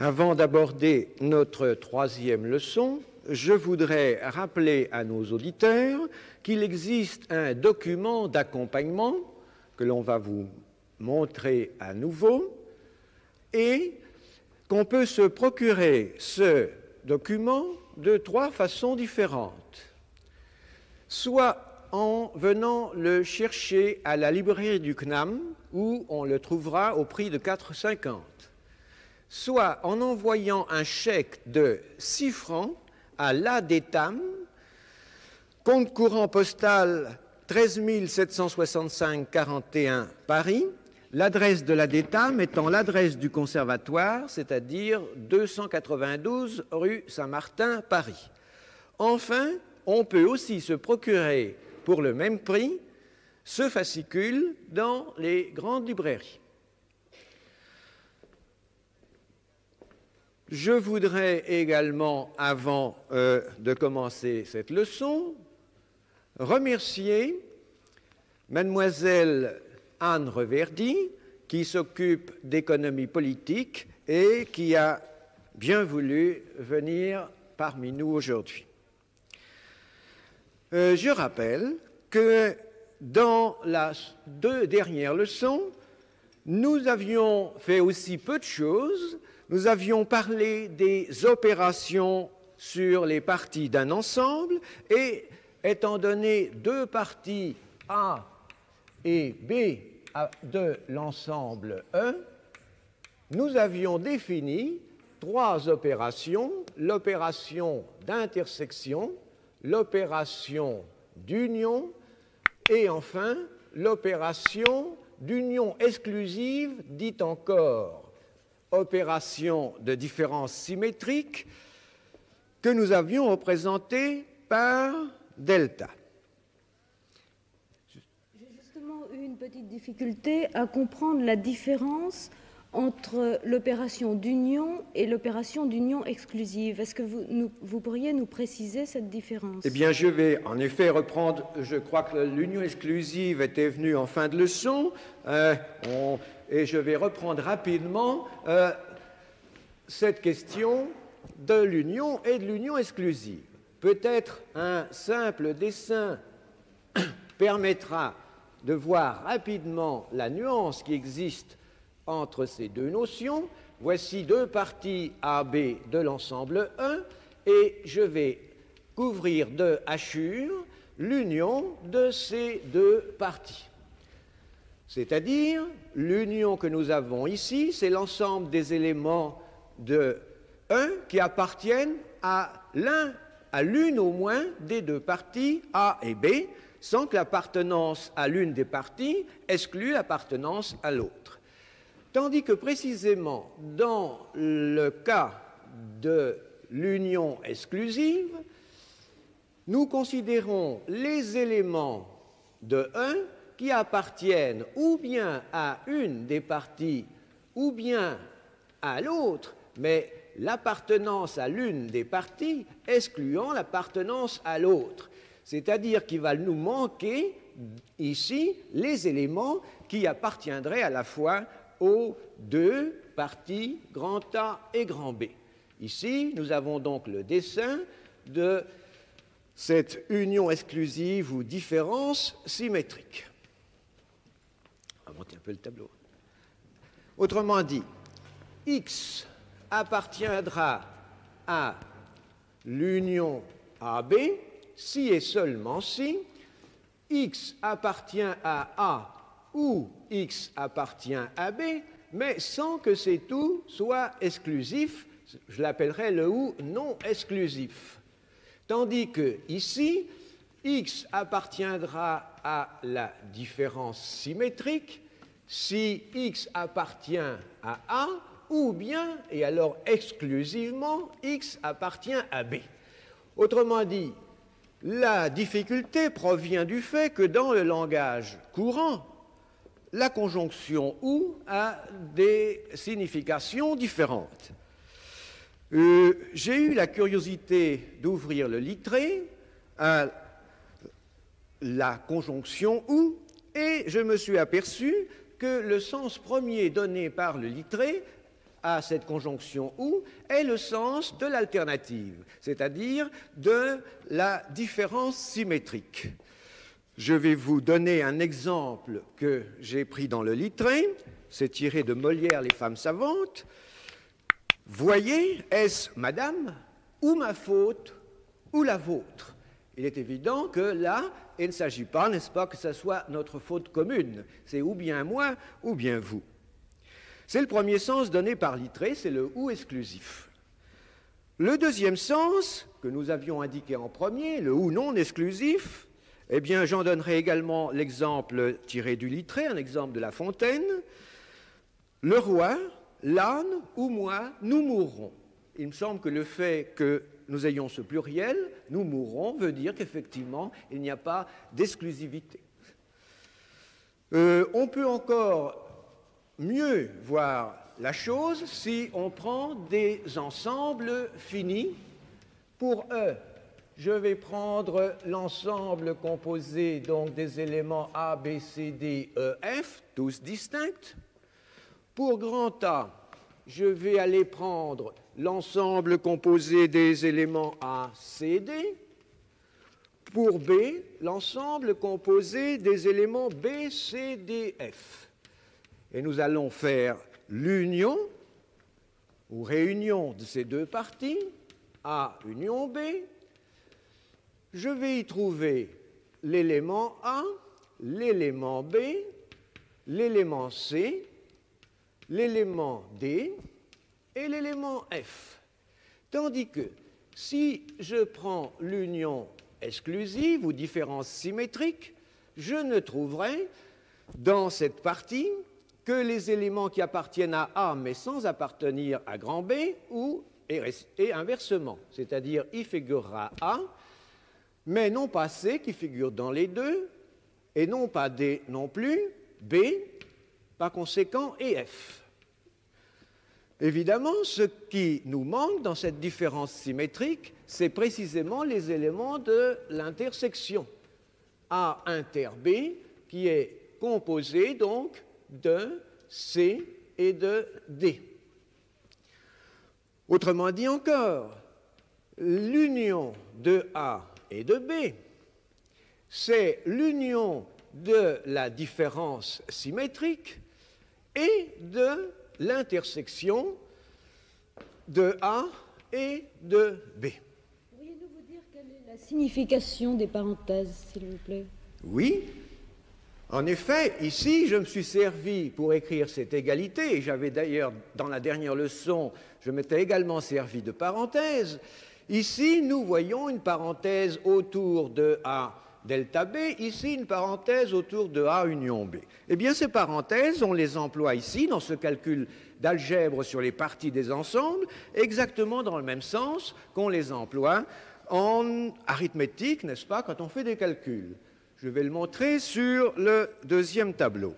Avant d'aborder notre troisième leçon, je voudrais rappeler à nos auditeurs qu'il existe un document d'accompagnement que l'on va vous montrer à nouveau et qu'on peut se procurer ce document de trois façons différentes. Soit en venant le chercher à la librairie du CNAM où on le trouvera au prix de 4,50. Soit en envoyant un chèque de 6 francs à l'ADETAM, compte courant postal 13 765 41 Paris, l'adresse de l'ADETAM étant l'adresse du conservatoire, c'est-à-dire 292 rue Saint-Martin, Paris. Enfin, on peut aussi se procurer pour le même prix ce fascicule dans les grandes librairies. Je voudrais également, avant de commencer cette leçon, remercier mademoiselle Anne Reverdy, qui s'occupe d'économie politique et qui a bien voulu venir parmi nous aujourd'hui. Je rappelle que dans les 2 dernières leçons, nous avions fait aussi peu de choses. Nous avions parlé des opérations sur les parties d'un ensemble et, étant donné 2 parties A et B de l'ensemble E, nous avions défini 3 opérations, l'opération d'intersection, l'opération d'union et enfin l'opération d'union exclusive, dite encore opération de différence symétrique, que nous avions représentée par delta. J'ai justement eu une petite difficulté à comprendre la différence entre l'opération d'union et l'opération d'union exclusive. Est-ce que vous pourriez nous préciser cette différence? Eh bien, je vais en effet reprendre, je crois que l'union exclusive était venue en fin de leçon, et je vais reprendre rapidement cette question de l'union et de l'union exclusive. Peut-être un simple dessin permettra de voir rapidement la nuance qui existe entre ces 2 notions. Voici 2 parties AB de l'ensemble E et je vais couvrir de hachures l'union de ces 2 parties. C'est-à-dire, l'union que nous avons ici, c'est l'ensemble des éléments de E qui appartiennent à l'une au moins des 2 parties A et B, sans que l'appartenance à l'une des parties exclue l'appartenance à l'autre. Tandis que précisément dans le cas de l'union exclusive, nous considérons les éléments de E qui appartiennent ou bien à une des parties ou bien à l'autre, mais l'appartenance à l'une des parties excluant l'appartenance à l'autre. C'est-à-dire qu'il va nous manquer ici les éléments qui appartiendraient à la fois aux 2 parties grand A et grand B. Ici, nous avons donc le dessin de cette union exclusive ou différence symétrique. On va monter un peu le tableau. Autrement dit, X appartiendra à l'union AB si et seulement si X appartient à A ou X appartient à B, mais sans que ces tout soit exclusif. Je l'appellerai le ou non exclusif. Tandis que ici, X appartiendra à la différence symétrique si X appartient à A ou bien, et alors exclusivement, X appartient à B. Autrement dit, La difficulté provient du fait que dans le langage courant, la conjonction « ou » a des significations différentes. J'ai eu la curiosité d'ouvrir le Littré à la conjonction « ou » et je me suis aperçu que le sens premier donné par le Littré à cette conjonction « ou » est le sens de l'alternative, c'est-à-dire de la différence symétrique. Je vais vous donner un exemple que j'ai pris dans le Littré, c'est tiré de Molière, Les femmes savantes. Voyez, est-ce madame, ou ma faute, ou la vôtre? Il est évident que là, il ne s'agit pas, n'est-ce pas, que ce soit notre faute commune. C'est ou bien moi, ou bien vous. C'est le premier sens donné par Littré, c'est le ou exclusif. Le deuxième sens, que nous avions indiqué en premier, le ou non exclusif, eh bien, j'en donnerai également l'exemple tiré du Littré, un exemple de La Fontaine. Le roi, l'âne ou moi, nous mourrons. Il me semble que le fait que nous ayons ce pluriel, nous mourrons, veut dire qu'effectivement, il n'y a pas d'exclusivité. On peut encore mieux voir la chose si on prend des ensembles finis. Pour E, je vais prendre l'ensemble composé donc des éléments A, B, C, D, E, F, tous distincts. Pour grand A, je vais aller prendre l'ensemble composé des éléments A, C, D. Pour B, l'ensemble composé des éléments B, C, D, F. Et nous allons faire l'union ou réunion de ces deux parties, A union B. Je vais y trouver l'élément A, l'élément B, l'élément C, l'élément D et l'élément F. Tandis que si je prends l'union exclusive ou différence symétrique, je ne trouverai dans cette partie que les éléments qui appartiennent à A mais sans appartenir à grand B et inversement, c'est-à-dire y figurera A, mais non pas C qui figure dans les deux, et non pas D non plus, B, par conséquent, et F. Évidemment, ce qui nous manque dans cette différence symétrique, c'est précisément les éléments de l'intersection A inter B, qui est composé donc de C et de D. Autrement dit encore, l'union de A et de B, c'est l'union de la différence symétrique et de l'intersection de A et de B. Pourriez-vous vous dire quelle est la signification des parenthèses, s'il vous plaît? Oui. En effet, ici, je me suis servi pour écrire cette égalité, et j'avais d'ailleurs, dans la dernière leçon, je m'étais également servi de parenthèses. Ici, nous voyons une parenthèse autour de A delta B, ici une parenthèse autour de A union B. Eh bien, ces parenthèses, on les emploie ici, dans ce calcul d'algèbre sur les parties des ensembles, exactement dans le même sens qu'on les emploie en arithmétique, n'est-ce pas, quand on fait des calculs. Je vais le montrer sur le deuxième tableau.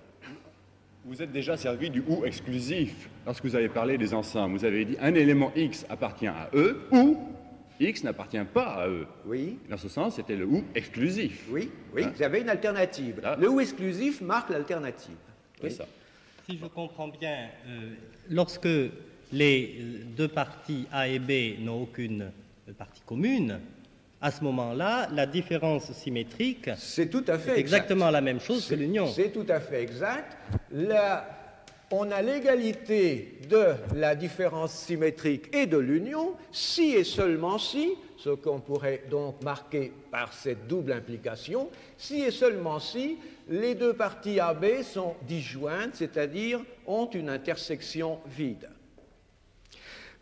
Vous êtes déjà servi du ou exclusif lorsque vous avez parlé des ensembles. Vous avez dit un élément X appartient à E ou X n'appartient pas à E. Oui. Dans ce sens, c'était le ou exclusif. Oui, oui, vous avez une alternative. Là. Le ou exclusif marque l'alternative. C'est Oui. ça. Si je comprends bien, lorsque les deux parties A et B n'ont aucune partie commune, à ce moment-là, la différence symétrique C'est tout à fait est exactement la même chose que l'union. C'est tout à fait exact. On a l'égalité de la différence symétrique et de l'union si et seulement si, ce qu'on pourrait donc marquer par cette double implication, si et seulement si les deux parties AB sont disjointes, c'est-à-dire ont une intersection vide.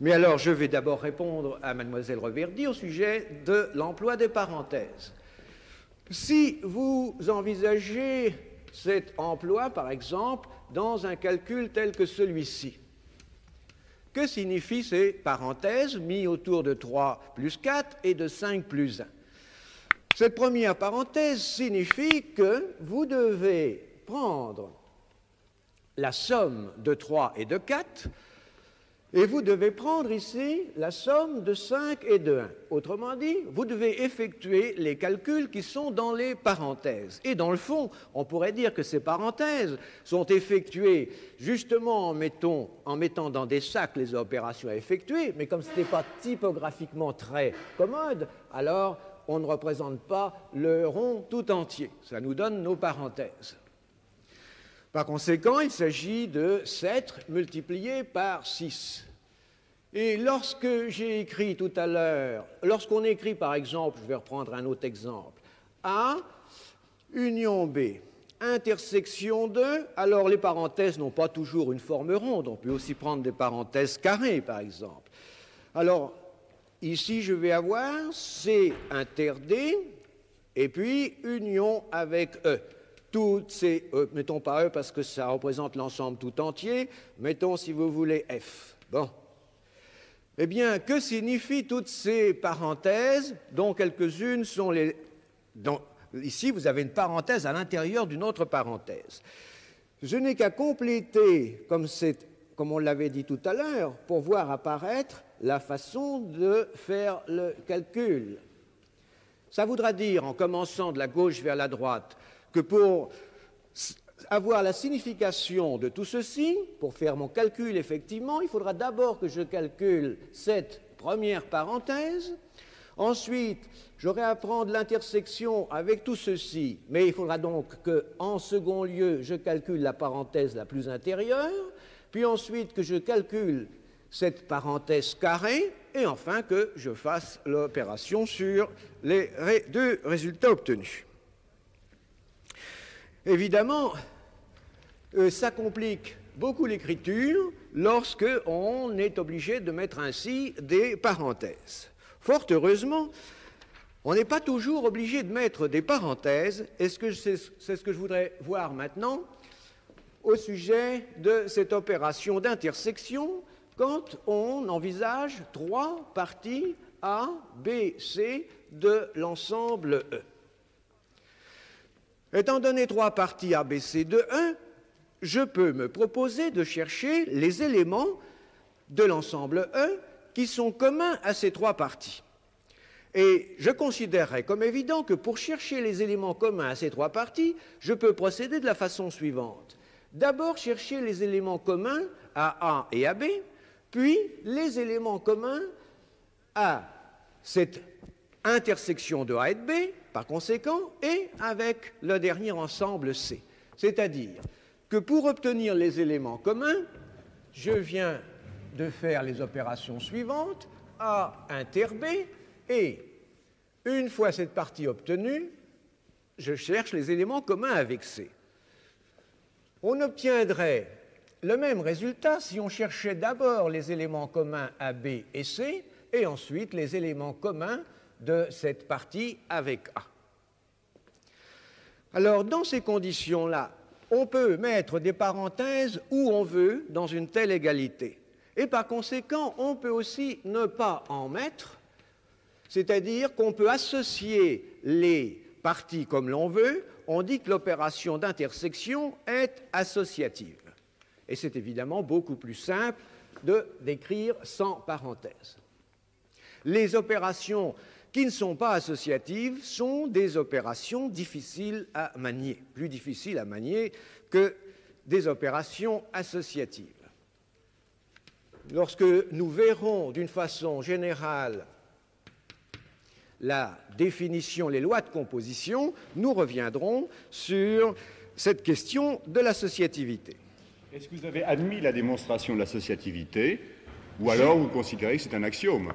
Mais alors, je vais d'abord répondre à Mademoiselle Reverdy au sujet de l'emploi des parenthèses. Si vous envisagez cet emploi, par exemple, dans un calcul tel que celui-ci, que signifient ces parenthèses mis autour de 3 plus 4 et de 5 plus 1? Cette première parenthèse signifie que vous devez prendre la somme de 3 et de 4, et vous devez prendre ici la somme de 5 et de 1. Autrement dit, vous devez effectuer les calculs qui sont dans les parenthèses. Et dans le fond, on pourrait dire que ces parenthèses sont effectuées justement en mettant dans des sacs les opérations à effectuer, mais comme ce n'était pas typographiquement très commode, alors on ne représente pas le rond tout entier. Ça nous donne nos parenthèses. Par conséquent, il s'agit de 7 multiplié par 6. Et lorsque j'ai écrit tout à l'heure, lorsqu'on écrit par exemple, je vais reprendre un autre exemple, A, union B, intersection 2, alors les parenthèses n'ont pas toujours une forme ronde, on peut aussi prendre des parenthèses carrées par exemple. Alors, ici je vais avoir C inter D, et puis union avec E. Toutes ces, mettons pas E parce que ça représente l'ensemble tout entier, mettons si vous voulez F. Bon. Eh bien, que signifient toutes ces parenthèses, dont quelques-unes sont les... Ici, vous avez une parenthèse à l'intérieur d'une autre parenthèse. Je n'ai qu'à compléter, comme on l'avait dit tout à l'heure, pour voir apparaître la façon de faire le calcul. Ça voudra dire, en commençant de la gauche vers la droite, que pour avoir la signification de tout ceci, pour faire mon calcul effectivement, il faudra d'abord que je calcule cette première parenthèse. Ensuite, j'aurai à prendre l'intersection avec tout ceci, mais il faudra donc qu'en second lieu, je calcule la parenthèse la plus intérieure, puis ensuite que je calcule cette parenthèse carrée, et enfin que je fasse l'opération sur les deux résultats obtenus. Évidemment, ça complique beaucoup l'écriture lorsque on est obligé de mettre ainsi des parenthèses. Fort heureusement, on n'est pas toujours obligé de mettre des parenthèses, et c'est ce que je voudrais voir maintenant au sujet de cette opération d'intersection quand on envisage 3 parties A, B, C de l'ensemble E. Étant donné 3 parties A, B, C de 1, je peux me proposer de chercher les éléments de l'ensemble E qui sont communs à ces 3 parties. Et je considérerais comme évident que pour chercher les éléments communs à ces 3 parties, je peux procéder de la façon suivante. D'abord chercher les éléments communs à A et à B, puis les éléments communs à cette intersection de A et de B, par conséquent, et avec le dernier ensemble C. C'est-à-dire que pour obtenir les éléments communs, je viens de faire les opérations suivantes, A inter B, et une fois cette partie obtenue, je cherche les éléments communs avec C. On obtiendrait le même résultat si on cherchait d'abord les éléments communs à B et C, et ensuite les éléments communs de cette partie avec A. Alors, dans ces conditions-là, on peut mettre des parenthèses où on veut dans une telle égalité. Et par conséquent, on peut aussi ne pas en mettre, c'est-à-dire qu'on peut associer les parties comme l'on veut. On dit que l'opération d'intersection est associative. Et c'est évidemment beaucoup plus simple d'écrire sans parenthèse. Les opérations qui ne sont pas associatives sont des opérations difficiles à manier, plus difficiles à manier que des opérations associatives. Lorsque nous verrons d'une façon générale la définition, les lois de composition, nous reviendrons sur cette question de l'associativité. Est-ce que vous avez admis la démonstration de l'associativité, ou alors vous considérez que c'est un axiome?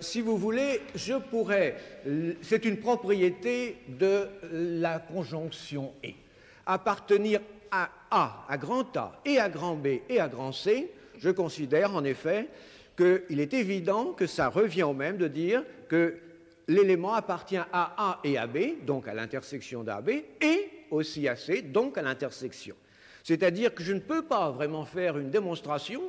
Si vous voulez, je pourrais... C'est une propriété de la conjonction « et ». Appartenir à A, à grand A, et à grand B, et à grand C, je considère en effet qu'il est évident que ça revient au même de dire que l'élément appartient à A et à B, donc à l'intersection d'A, B, et aussi à C, donc à l'intersection. C'est-à-dire que je ne peux pas vraiment faire une démonstration.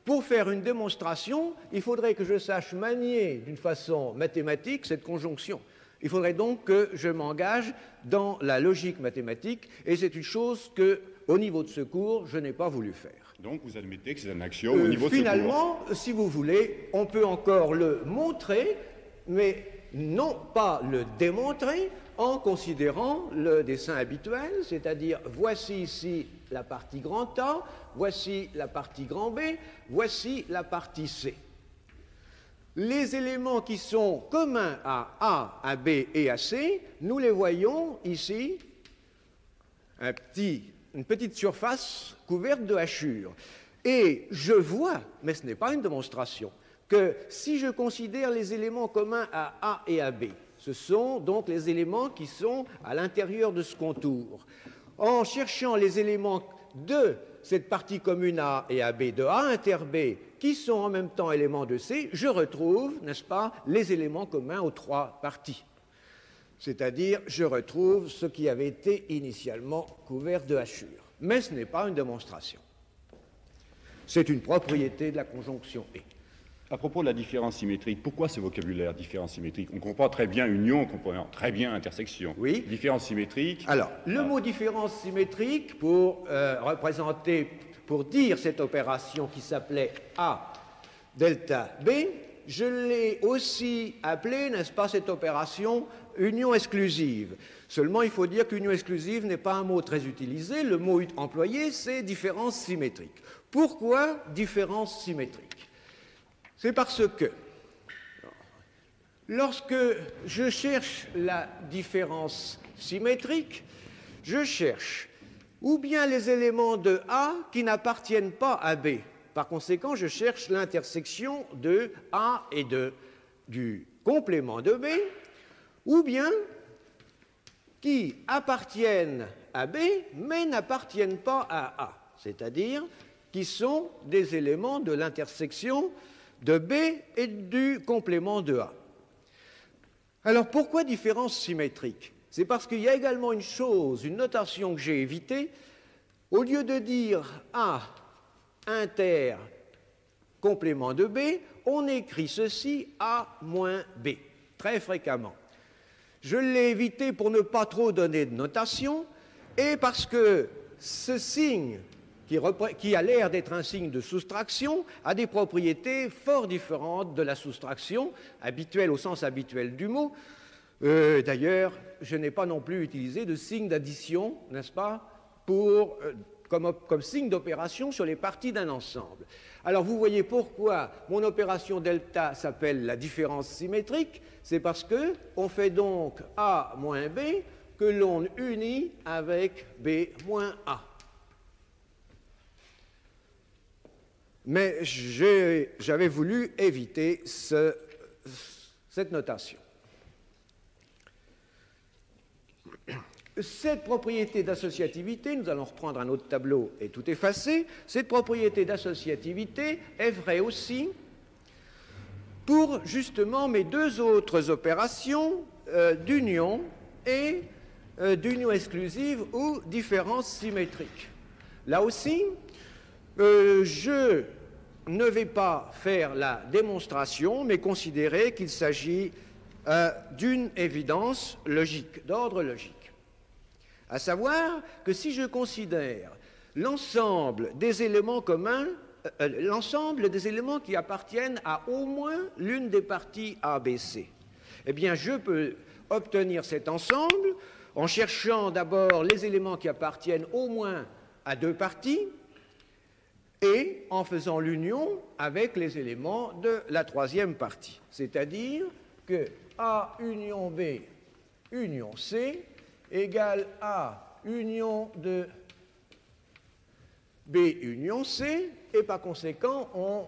Pour faire une démonstration, il faudrait que je sache manier d'une façon mathématique cette conjonction. Il faudrait donc que je m'engage dans la logique mathématique, et c'est une chose que, au niveau de ce cours, je n'ai pas voulu faire. Donc vous admettez que c'est un axiome au niveau de ce cours. Finalement, si vous voulez, on peut encore le montrer, mais non pas le démontrer en considérant le dessin habituel, c'est-à-dire voici ici la partie grand A, voici la partie grand B, voici la partie C. Les éléments qui sont communs à A, à B et à C, nous les voyons ici, une petite surface couverte de hachures. Et je vois, mais ce n'est pas une démonstration, que si je considère les éléments communs à A et à B, ce sont donc les éléments qui sont à l'intérieur de ce contour. En cherchant les éléments de cette partie commune A et AB, de A inter B, qui sont en même temps éléments de C, je retrouve, n'est-ce pas, les éléments communs aux trois parties. C'est-à-dire, je retrouve ce qui avait été initialement couvert de hachures. Mais ce n'est pas une démonstration. C'est une propriété de la conjonction et. À propos de la différence symétrique, pourquoi ce vocabulaire différence symétrique? On comprend très bien union, on comprend très bien intersection. Oui. Différence symétrique. Alors, le mot différence symétrique, pour représenter, pour dire cette opération qui s'appelait A delta B, je l'ai aussi appelée, n'est-ce pas, cette opération union exclusive. Seulement, il faut dire qu'union exclusive n'est pas un mot très utilisé. Le mot employé, c'est différence symétrique. Pourquoi différence symétrique? C'est parce que lorsque je cherche la différence symétrique, je cherche ou bien les éléments de A qui n'appartiennent pas à B. Par conséquent, je cherche l'intersection de A et du complément de B, ou bien qui appartiennent à B mais n'appartiennent pas à A, c'est-à-dire qui sont des éléments de l'intersection de B et du complément de A. Alors pourquoi différence symétrique? C'est parce qu'il y a également une chose, une notation que j'ai évitée. Au lieu de dire A inter complément de B, on écrit ceci A moins B, très fréquemment. Je l'ai évité pour ne pas trop donner de notation et parce que ce signe qui a l'air d'être un signe de soustraction, a des propriétés fort différentes de la soustraction, habituelle au sens habituel du mot. D'ailleurs, je n'ai pas non plus utilisé de signe d'addition, n'est-ce pas, comme signe d'opération sur les parties d'un ensemble. Alors, vous voyez pourquoi mon opération delta s'appelle la différence symétrique, c'est parce qu'on fait donc A moins B que l'on unit avec B moins A. Mais j'avais voulu éviter cette notation. Cette propriété d'associativité, nous allons reprendre un autre tableau et tout effacer, cette propriété d'associativité est vraie aussi pour justement mes deux autres opérations d'union et d'union exclusive ou différence symétrique. Là aussi, je ne vais pas faire la démonstration, mais considérer qu'il s'agit d'une évidence logique, d'ordre logique. À savoir que si je considère l'ensemble des éléments communs, l'ensemble des éléments qui appartiennent à au moins l'une des parties ABC, eh bien je peux obtenir cet ensemble en cherchant d'abord les éléments qui appartiennent au moins à deux parties, et en faisant l'union avec les éléments de la troisième partie. C'est-à-dire que A union B union C égale A union de B union C, et par conséquent, on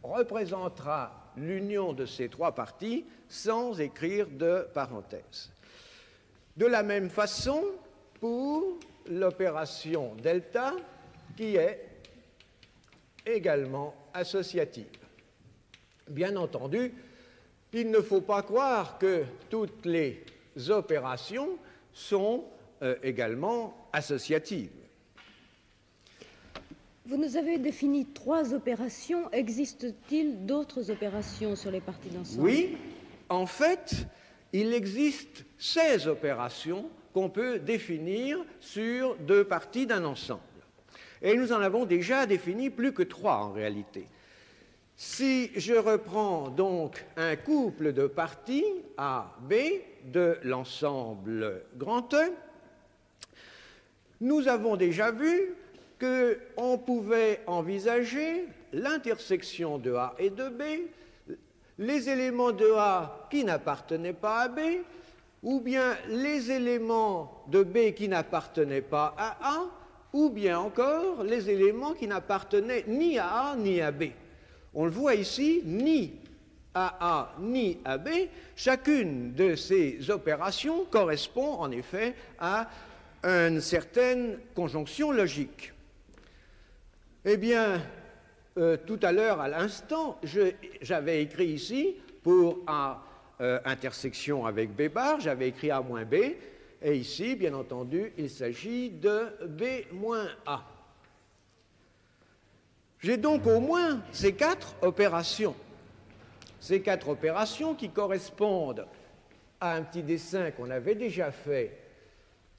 représentera l'union de ces trois parties sans écrire de parenthèse. De la même façon, pour l'opération delta, qui est également associative. Bien entendu, il ne faut pas croire que toutes les opérations sont également associatives. Vous nous avez défini 3 opérations. Existe-t-il d'autres opérations sur les parties d'ensemble? Oui, en fait, il existe 16 opérations qu'on peut définir sur deux parties d'un ensemble. Et nous en avons déjà défini plus que 3 en réalité. Si je reprends donc un couple de parties A, B de l'ensemble grand E, nous avons déjà vu qu'on pouvait envisager l'intersection de A et de B, les éléments de A qui n'appartenaient pas à B, ou bien les éléments de B qui n'appartenaient pas à A, ou bien encore les éléments qui n'appartenaient ni à A ni à B. On le voit ici, ni à A ni à B, chacune de ces opérations correspond en effet à une certaine conjonction logique. Eh bien, tout à l'heure, à l'instant, j'avais écrit ici, pour A intersection avec B bar, j'avais écrit A moins B, et ici, bien entendu, il s'agit de B moins A. J'ai donc au moins ces 4 opérations. Ces 4 opérations qui correspondent à un petit dessin qu'on avait déjà fait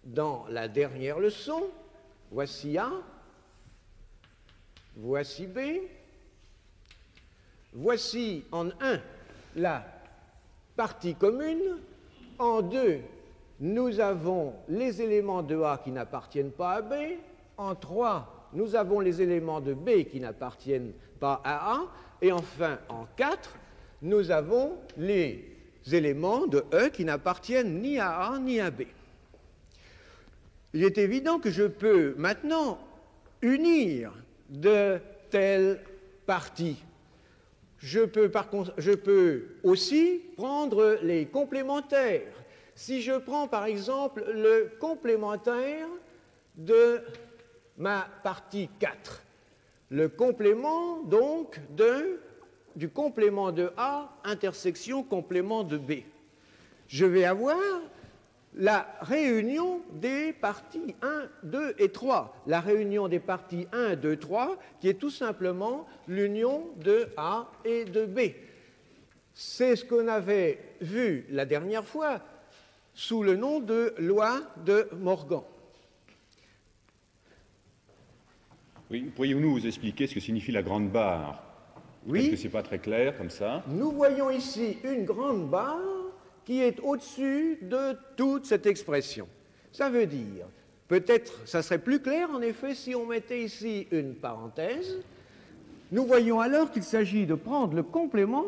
dans la dernière leçon. Voici A, voici B, voici en 1 la partie commune, en 2 nous avons les éléments de A qui n'appartiennent pas à B, en 3 nous avons les éléments de B qui n'appartiennent pas à A, et enfin en 4 nous avons les éléments de E qui n'appartiennent ni à A ni à B. Il est évident que je peux maintenant unir de telles parties. Je peux aussi prendre les complémentaires. Si je prends par exemple le complémentaire de ma partie 4, le complément donc du complément de A intersection complément de B, je vais avoir la réunion des parties 1, 2 et 3. La réunion des parties 1, 2, 3, qui est tout simplement l'union de A et de B. C'est ce qu'on avait vu la dernière fois sous le nom de loi de Morgan. Oui, pourriez-vous nous expliquer ce que signifie la grande barre? Oui. Est-ce que ce n'est pas très clair comme ça? Nous voyons ici une grande barre qui est au-dessus de toute cette expression. Ça veut dire, peut-être, ça serait plus clair en effet si on mettait ici une parenthèse. Nous voyons alors qu'il s'agit de prendre le complément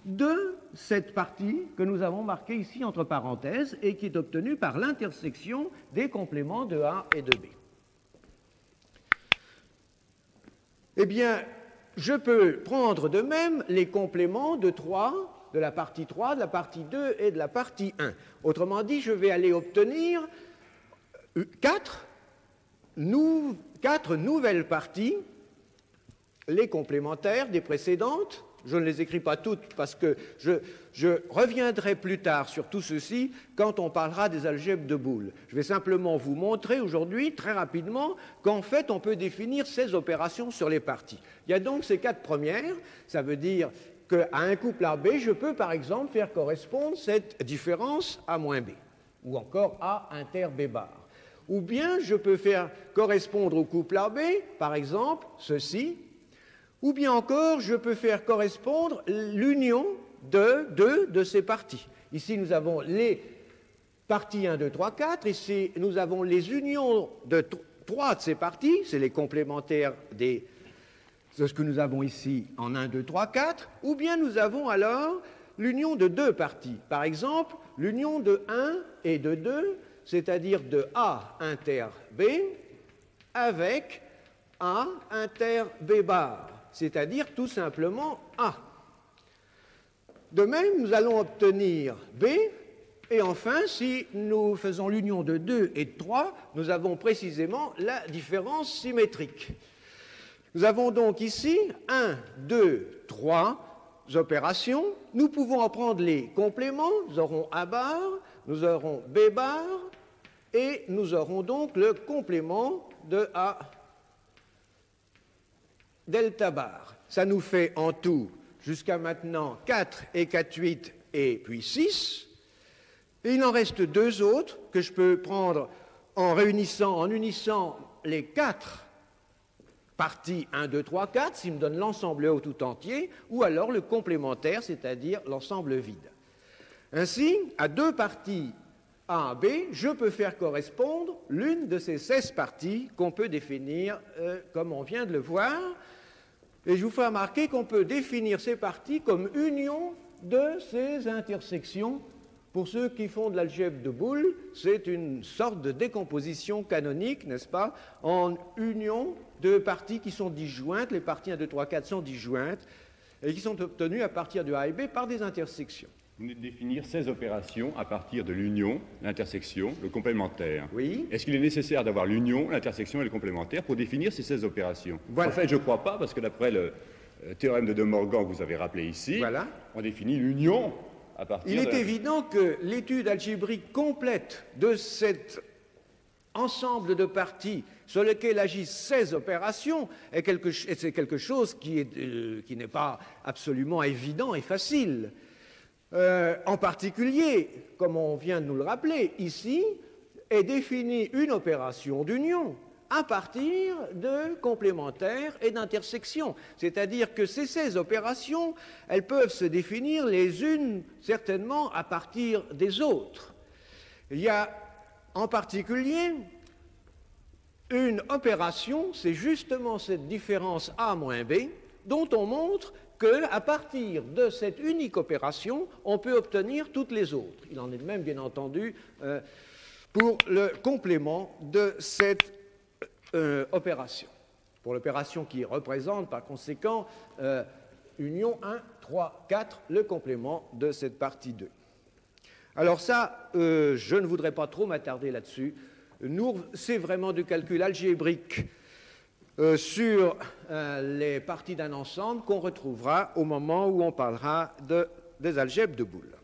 de cette partie que nous avons marquée ici entre parenthèses et qui est obtenue par l'intersection des compléments de A et de B. Eh bien, je peux prendre de même les compléments de 3, de la partie 3, de la partie 2 et de la partie 1. Autrement dit, je vais aller obtenir 4 nouvelles parties, les complémentaires des précédentes. Je ne les écris pas toutes parce que je reviendrai plus tard sur tout ceci quand on parlera des algèbres de boules. Je vais simplement vous montrer aujourd'hui, très rapidement, qu'en fait, on peut définir ces opérations sur les parties. Il y a donc ces 4 premières, ça veut dire qu'à un couple AB, je peux par exemple faire correspondre cette différence A moins B, ou encore A inter B bar. Ou bien je peux faire correspondre au couple AB, par exemple, ceci, ou bien encore je peux faire correspondre l'union de 2 de ces parties. Ici, nous avons les parties 1, 2, 3, 4, ici, nous avons les unions de 3 de ces parties, c'est les complémentaires de ce que nous avons ici en 1, 2, 3, 4, ou bien nous avons alors l'union de 2 parties. Par exemple, l'union de 1 et de 2, c'est-à-dire de A inter B avec A inter B bar, c'est-à-dire tout simplement A. De même, nous allons obtenir B, et enfin, si nous faisons l'union de 2 et de 3, nous avons précisément la différence symétrique. Nous avons donc ici 1, 2, 3 opérations. Nous pouvons en prendre les compléments. Nous aurons A bar, nous aurons B bar, et nous aurons donc le complément de A delta bar. Ça nous fait en tout, jusqu'à maintenant, 4 et 4, 8 et puis 6. Et il en reste deux autres que je peux prendre en unissant les 4 parties 1, 2, 3, 4, s'il me donne l'ensemble E tout entier, ou alors le complémentaire, c'est-à-dire l'ensemble vide. Ainsi, à 2 parties A, B, je peux faire correspondre l'une de ces 16 parties qu'on peut définir comme on vient de le voir. Et je vous fais remarquer qu'on peut définir ces parties comme union de ces intersections. Pour ceux qui font de l'algèbre de Boole, c'est une sorte de décomposition canonique, n'est-ce pas, en union de parties qui sont disjointes. Les parties 1, 2, 3, 4 sont disjointes et qui sont obtenues à partir de A et B par des intersections. Vous venez de définir 16 opérations à partir de l'union, l'intersection, le complémentaire. Oui. Est-ce qu'il est nécessaire d'avoir l'union, l'intersection et le complémentaire pour définir ces 16 opérations? Voilà. En fait, je ne crois pas, parce que d'après le théorème de De Morgan que vous avez rappelé ici, Voilà. on définit l'union à partir Il de... est évident que l'étude algébrique complète de cet ensemble de parties sur lequel agissent 16 opérations c'est quelque chose qui n'est pas absolument évident et facile. En particulier, comme on vient de nous le rappeler, ici est définie une opération d'union à partir de complémentaires et d'intersections. C'est-à-dire que ces 16 opérations, elles peuvent se définir les unes certainement à partir des autres. Il y a en particulier une opération, c'est justement cette différence A moins B, dont on montre qu'à partir de cette unique opération, on peut obtenir toutes les autres. Il en est de même, bien entendu, pour le complément de cette opération. Pour l'opération qui représente, par conséquent, union 1, 3, 4, le complément de cette partie 2. Alors ça, je ne voudrais pas trop m'attarder là-dessus. C'est vraiment du calcul algébrique sur les parties d'un ensemble qu'on retrouvera au moment où on parlera des algèbres de Boole.